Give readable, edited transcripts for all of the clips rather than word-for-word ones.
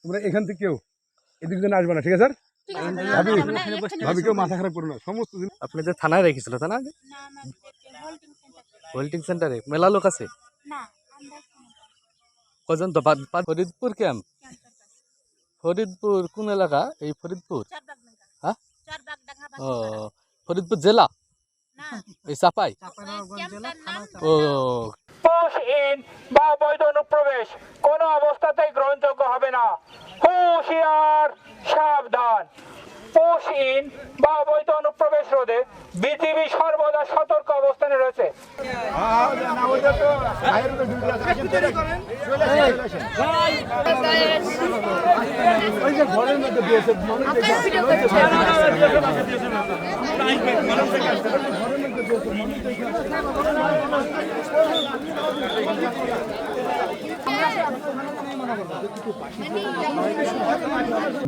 তোমরা এখান থেকে কেউ এদিক দিয়ে আসবে না, ঠিক আছে স্যার? ভাবি কেউ মাথা খারাপ করো না, সমস্ত দিন। আপনি যে থানায় রেখেছিল তা না? হোল্ডিং সেন্টারে মেলা লোক আছে কজন? তো ফরিদপুর ক্যাম্প। ফরিদপুর কোন এলাকা? এই ফরিদপুর, হ্যাঁ? ও, ফরিদপুর জেলা, এই চাপাই। ও, পুশ ইন বা বৈধ অনুপ্রবেশ কোনো অবস্থাতেই গ্রহণযোগ্য হবে না। হুঁশিয়ার, সাবধান। পুশ ইন বা অবৈধ অনুপ্রবেশ রোধে বিজিবি সর্বদা সতর্ক অবস্থানে রয়েছে।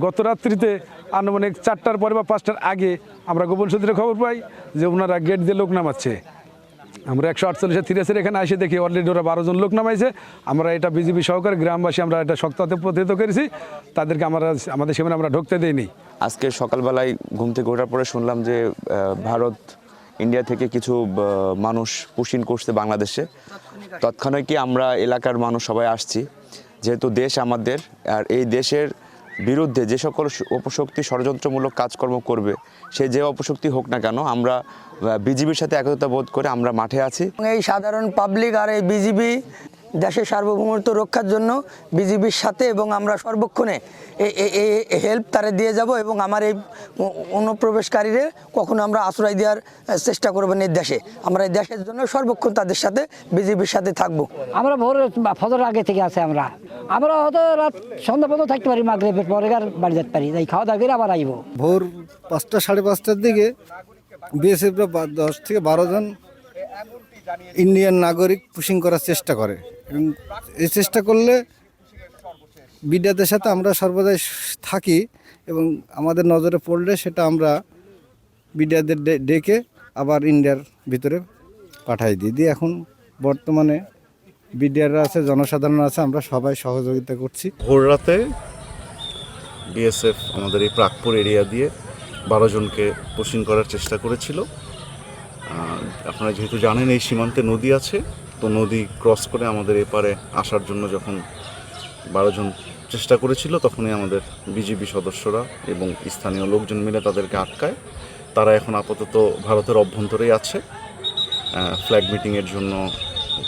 গত রাত্রিতে আনুমানিক 4টার পরে বা 5টার আগে আমরা গোপন সূত্রে খবর পাই যে ওনারা গেট দিয়ে লোক নামাচ্ছে। আমরা 148 থিরেসের এখানে এসে দেখি অলরেডি ওরা 12 জন লোক নামাইছে। আমরা এটা বিজিবি সহকারে গ্রামবাসী আমরা এটা শক্ত হাতে প্রতিহত করেছি, তাদেরকে আমাদের সেখানে আমরা ঢুকতে দেইনি। আজকে সকালবেলায় ঘুম থেকে ওঠার পরে শুনলাম যে ভারত ইন্ডিয়া থেকে কিছু মানুষ পুশিন করছে বাংলাদেশে। তৎক্ষণাৎ আমরা এলাকার মানুষ সবাই আসছি, যেহেতু দেশ আমাদের, আর এই দেশের বিরুদ্ধে যে সকল অপশক্তি ষড়যন্ত্রমূলক কাজকর্ম করবে, সে যে অপশক্তি হোক না কেন, আমরা বিজিবির সাথে একতা বোধ করে আমরা মাঠে আছি। এই সাধারণ পাবলিক আর এই বিজিবি দেশের সার্বভৌমত্ব রক্ষার জন্য বিজিবির সাথে, এবং আমরা সর্বক্ষণে এই হেল্প তারা দিয়ে যাব, এবং আমার এই অনুপ্রবেশকারীরে কখনো আমরা আশ্রয় দেওয়ার চেষ্টা করবো না। এই দেশে আমরা এই দেশের জন্য সর্বক্ষণ তাদের সাথে বিজিবির সাথে থাকবো। আমরা ভোর ফজর আগে থেকে আছে, আমরা হয়তো রাত সন্ধ্যা পর্যন্ত থাকতে পারি, মাগরিবের পরে আর বাড়ি যেতে পারি, তাই খাওয়া দাওয়া করে আবার আইব। ভোর 5টা 5:30টার দিকে বিএসএফরা 10 থেকে 12 জন ইন্ডিয়ান নাগরিক পুশিং করার চেষ্টা করে, এবং এই চেষ্টা করলে বিডিআরদের সাথে আমরা সর্বদাই থাকি, এবং আমাদের নজরে পড়লে সেটা আমরা বিডিআরদের ডেকে আবার ইন্ডিয়ার ভিতরে পাঠাই দিই। এখন বর্তমানে বিডিআররা আছে, জনসাধারণ আছে, আমরা সবাই সহযোগিতা করছি। ভোর রাতে বিএসএফ আমাদের এই প্রাকপুর এরিয়া দিয়ে 12 জনকে পুশিং করার চেষ্টা করেছিল। আপনারা যেহেতু জানেন এই সীমান্তে নদী আছে, তো নদী ক্রস করে আমাদের এপারে আসার জন্য যখন 12 জন চেষ্টা করেছিল, তখনই আমাদের বিজিবি সদস্যরা এবং স্থানীয় লোকজন মিলে তাদেরকে আটকায়। তারা এখন আপাতত ভারতের অভ্যন্তরেই আছে। ফ্ল্যাগ মিটিংয়ের জন্য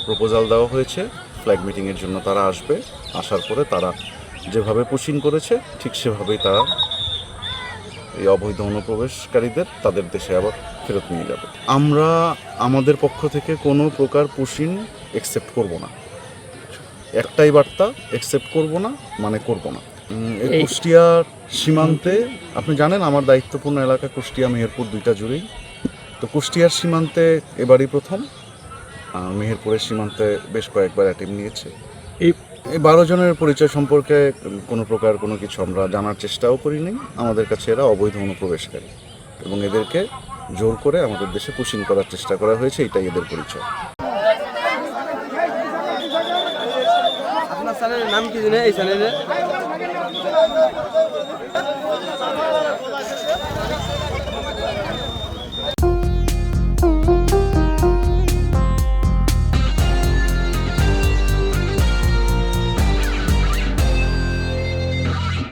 প্রপোজাল দেওয়া হয়েছে, ফ্ল্যাগ মিটিংয়ের জন্য তারা আসবে। আসার পরে তারা যেভাবে পুশিং করেছে ঠিক সেভাবেই তারা এই অবৈধ অনুপ্রবেশকারীদের তাদের দেশে আবার ফেরত নিয়ে যাবে। আমরা আমাদের পক্ষ থেকে কোনো প্রকার পুশিং অ্যাকসেপ্ট করব না, একটাই বার্তা, অ্যাকসেপ্ট করব না মানে করব না। এই কুষ্টিয়ার সীমান্তে আপনি জানেন আমার দায়িত্বপূর্ণ এলাকা কুষ্টিয়া মেহেরপুর দুইটা জুড়েই। তো কুষ্টিয়ার সীমান্তে এবারই প্রথম, মেহেরপুরের সীমান্তে বেশ কয়েকবার অ্যাটেম্প নিয়েছে। এই 12 জনের পরিচয় সম্পর্কে কোনো প্রকার কোনো কিছু আমরা জানার চেষ্টাও করিনি। আমাদের কাছে এরা অবৈধ অনুপ্রবেশকারী, এবং এদেরকে জোর করে আমাদের দেশে পুশিং করার চেষ্টা করা হয়েছে, এটাই এদের পরিচয়। আপনার চ্যানেলের নাম কি জানেন? এই চ্যানেলে